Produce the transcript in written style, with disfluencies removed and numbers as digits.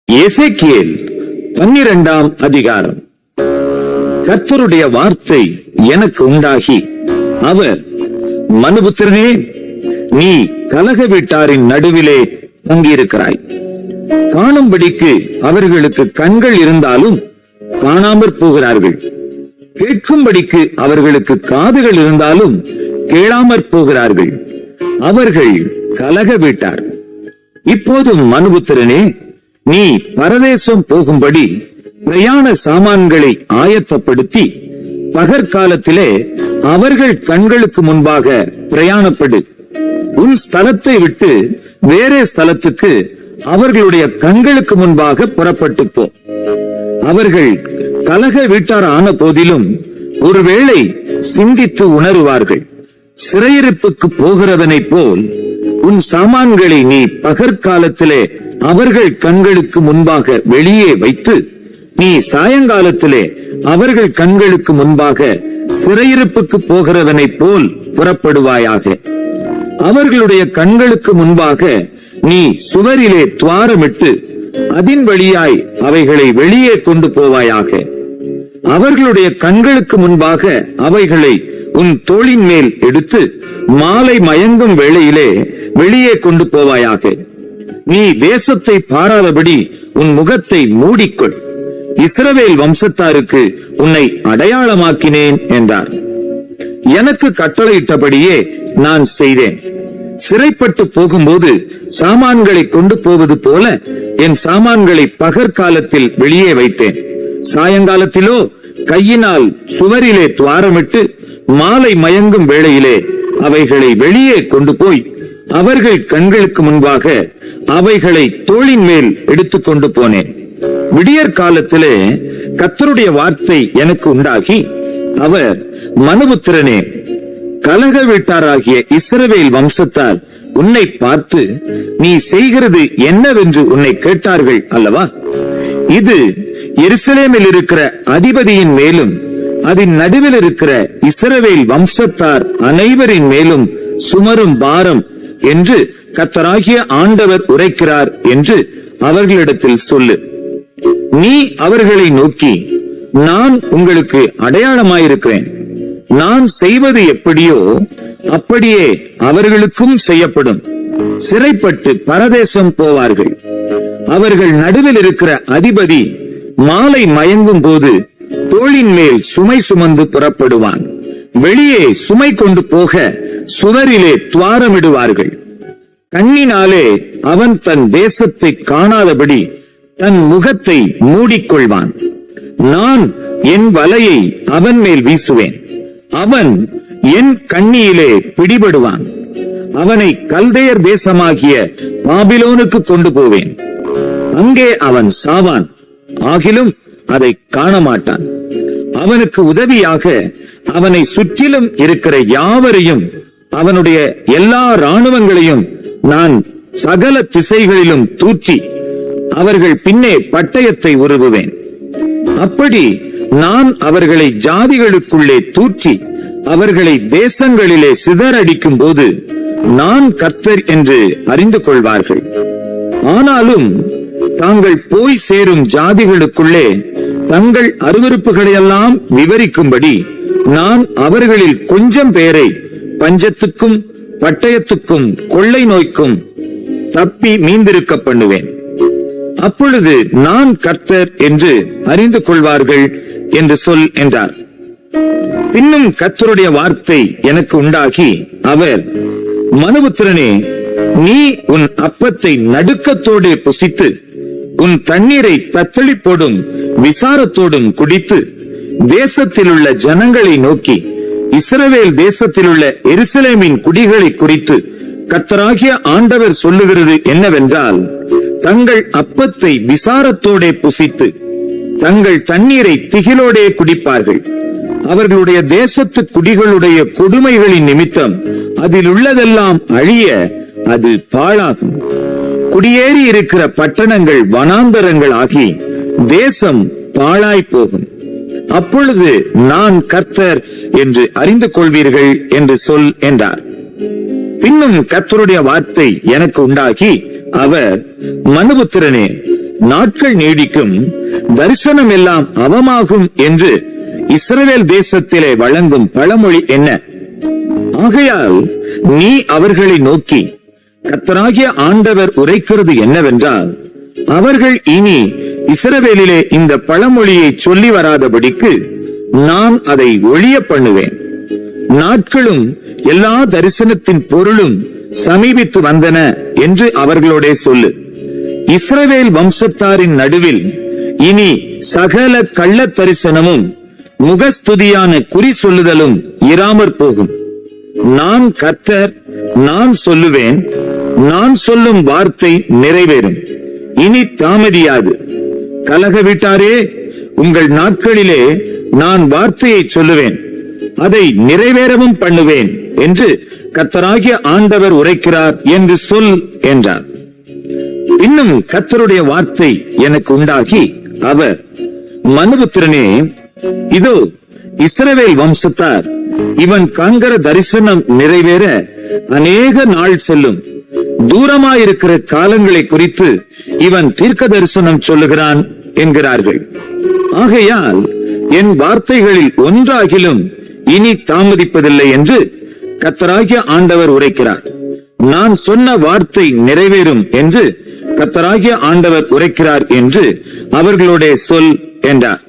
எசேக்கியேல் 12ஆம் அதிகாரம். கர்த்தருடைய வார்த்தை எனக்கு உண்டாகி, அவர், மனுபுத்திரனே, நீ கலக வீட்டாரின் நடுவிலே தங்கியிருக்கிறாய். காணும்படிக்கு அவர்களுக்கு கண்கள் இருந்தாலும் காணாமற் போகிறார்கள், கேட்கும்படிக்கு அவர்களுக்கு காதுகள் இருந்தாலும் கேளாமற் போகிறார்கள். அவர்கள் கலக வீட்டார். இப்போதும் மனுபுத்திரனே, நீ பரதேசம் போகும்படி பிரயாண சாமான்களை ஆயத்தப்படுத்தி பகற்காலத்திலே அவர்கள் கண்களுக்கு முன்பாக பிரயாணப்படு. உன் ஸ்தலத்தை விட்டு வேறே ஸ்தலத்துக்கு அவர்களுடைய கண்களுக்கு முன்பாக புறப்பட்டு போ. அவர்கள் கலக வீட்டார் ஆன போதிலும் ஒருவேளை சிந்தித்து உணருவார்கள். சிறையிருப்புக்கு போகிறவனை போல் உன் சாமான்களை நீ பகற்காலத்திலே அவர்கள் கண்களுக்கு முன்பாக வெளியே வைத்து, நீ சாயங்காலத்திலே அவர்கள் கண்களுக்கு முன்பாக சிறையிருப்புக்கு போகிறவனை போல் புறப்படுவாயாக. அவர்களுடைய கண்களுக்கு முன்பாக நீ சுவரிலே துவாரமிட்டு அதன் வழியாய் அவைகளை வெளியே கொண்டு போவாயாக. அவர்களுடைய கண்களுக்கு முன்பாக அவைகளை உன் தோளின் மேல் எடுத்து மாலை மயங்கும் வேளையிலே வெளியே கொண்டு போவாயாக. நீ தேசத்தை பாராதபடி உன் முகத்தை மூடிக்கொள். இஸ்ரவேல் வம்சத்தாருக்கு உன்னை அடையாளமாக்கினேன் என்றார். எனக்கு கட்டளையிட்டபடியே நான் செய்தேன். சிறைப்பட்டு போகும்போது சாமான்களை கொண்டு போவது போல என் சாமான்களை பகற்காலத்தில் வெளியே வைத்தேன். சாயங்காலத்திலோ கையினால் சுவரிலே துவாரமிட்டு மாலை மயங்கும் வேளையிலே அவைகளை வெளியே கொண்டு போய் அவர்கள் கண்களுக்கு முன்பாக அவைகளை தோளின் மேல் எடுத்துக்கொண்டு போனேன். விடியற் காலத்திலே கர்த்தருடைய வார்த்தை எனக்கு உண்டாகி, அவர், மனுபுத்திரனே, கலக வீட்டாராகிய இஸ்ரவேல் வம்சத்தார் உன்னை பார்த்து, நீ செய்கிறது என்னவென்று உன்னை கேட்டார்கள் அல்லவா? இது எருசலேமில் இருக்கிற அதிபதியின் மேலும் அதன் நடுவில் இருக்கிற இஸ்ரவேல் வம்சத்தார் அனைவரின் மேலும் சுமரும் பாரம் என்று கர்த்தராகிய ஆண்டவர் உரைக்கிறார் என்று அவர்களிடத்தில் சொல்லு. நீ அவர்களை நோக்கி, நான் உங்களுக்கு அடையாளமாயிருக்கிறேன். நான் செய்வது எப்படியோ அப்படியே அவர்களுக்கும் செய்யப்படும். சிறைப்பட்டு பரதேசம் போவார்கள். அவர்கள் நடுவில் இருக்கிற அதிபதி மாலை மயங்கும் போது தோளின் மேல் சுமை சுமந்து புறப்படுவான். வெளியே சுமை கொண்டு போக சுவரிலே துவாரமிடுவார்கள். கண்ணினாலே அவன் தன் தேசத்தை காணாதபடி தன் முகத்தை மூடிக்கொள்வான். நான் என் வலையை அவன் மேல் வீசுவேன். அவன் என் கண்ணியிலே பிடிபடுவான். அவனை கல்தேயர் தேசமாகிய பாபிலோனுக்கு கொண்டு போவேன். அங்கே அவன் சாவான், ஆகிலும் அதை காணமாட்டான். அவனுக்கு உதவியாக அவனை சுற்றிலும் இருக்கிற யாவரையும், அவனுடைய எல்லா இராணுவங்களையும் நான் சகல திசைகளிலும் தூற்றி அவர்கள் பின்னே பட்டயத்தை உருவுவேன். அப்படி நான் அவர்களை ஜாதிகளுக்குள்ளே தூற்றி அவர்களை தேசங்களிலே சிதறடிக்கும் போது நான் கர்த்தர் என்று அறிந்து கொள்வார்கள். ஆனாலும் தாங்கள் போய் சேரும் ஜாதிகளுக்குள்ளே தங்கள் அருவருப்புகளையெல்லாம் விவரிக்கும்படி நான் அவர்களில் கொஞ்சம் பேரை பஞ்சத்துக்கும் பட்டயத்துக்கும் கொள்ளை நோய்க்கும் தப்பி மீந்திருக்க பண்ணுவேன். அப்பொழுது நான் கர்த்தர் என்று அறிந்து கொள்வார்கள் என்று சொல் என்றார். பின்னும் கர்த்தருடைய வார்த்தை எனக்கு உண்டாகி, அவர், மனுபுத்திரனே, நீ உன் அப்பத்தை நடுக்கத்தோடு புசித்து உன் தண்ணீரை தத்தளிப்போடும் விசாரத்தோடும் குடித்து தேசத்தில் உள்ள ஜனங்களை நோக்கி, இஸ்ரவேல் தேசத்தில் உள்ள எருசலேமின் குடிகளை குறித்து கர்த்தராகிய ஆண்டவர் சொல்லுகிறது என்னவென்றால், தங்கள் அப்பத்தை விசாரத்தோடே புசித்து தங்கள் தண்ணீரை திகிலோடே குடிப்பார்கள். அவர்களுடைய தேசத்து குடிகளுடைய கொடுமைகளின் நிமித்தம் அதில் உள்ளதெல்லாம் அழிய அது பாழாகும். குடியேறி இருக்கிற பட்டணங்கள் வனாந்தரங்கள் ஆகி தேசம் பாழாய் போகும். அப்பொழுது நான் கர்த்தர் என்று அறிந்து கொள்வீர்கள் என்று சொல் என்றார். பின்னும் கர்த்தருடைய வார்த்தை எனக்கு உண்டாகி அவர், மனுபுத்திரனே, நாட்கள் நீடிக்கும், தரிசனம் எல்லாம் அவமாகும் என்று இஸ்ரவேல் தேசத்திலே வழங்கும் பழமொழி என்ன? ஆகையால் நீ அவர்களை நோக்கி, கர்த்தராகிய ஆண்டவர் உரைக்கிறது என்னவென்றால், அவர்கள் இனி இஸ்ரவேலிலே இந்த பழமொழியை சொல்லி வராதபடிக்கு நான் அதை ஒழிய பண்ணுவேன். நாட்களும் எல்லா தரிசனத்தின் பொருளும் சமீபித்து வந்தன என்று அவர்களோட சொல்லு. இஸ்ரவேல் வம்சத்தாரின் நடுவில் இனி சகல கள்ள தரிசனமும் முகஸ்துதியான குறி சொல்லுதலும் இராமற் போகும். நான் கர்த்தர், நான் சொல்லுவேன், நான் சொல்லும் வார்த்தை நிறைவேறும், இனி தாமதியாது. கலக வீட்டாரே, உங்கள் நாட்களிலே நான் வார்த்தையை சொல்லுவேன், அதை நிறைவேறவும் பண்ணுவேன் என்று கர்த்தராகிய ஆண்டவர் உரைக்கிறார் என்று சொல் என்றார். இன்னும் கர்த்தருடைய வார்த்தை எனக்கு உண்டாகி அவர், மனுபுத்திரனே, இதோ இஸ்ரவேல் வம்சத்தார் இவன் காண்கிற தரிசனம் நிறைவேற அநேக நாள் செல்லும், தூரமாயிருக்கிற காலங்களை குறித்து இவன் தீர்க்க தரிசனம் சொல்லுகிறான் என்கிறார்கள். ஆகையால் என் வார்த்தைகளில் ஒன்றாகிலும் இனி தாமதிப்பதில்லை என்று கர்த்தராகிய ஆண்டவர் உரைக்கிறார். நான் சொன்ன வார்த்தை நிறைவேறும் என்று கர்த்தராகிய ஆண்டவர் உரைக்கிறார் என்று அவர்களோட சொல் என்றார்.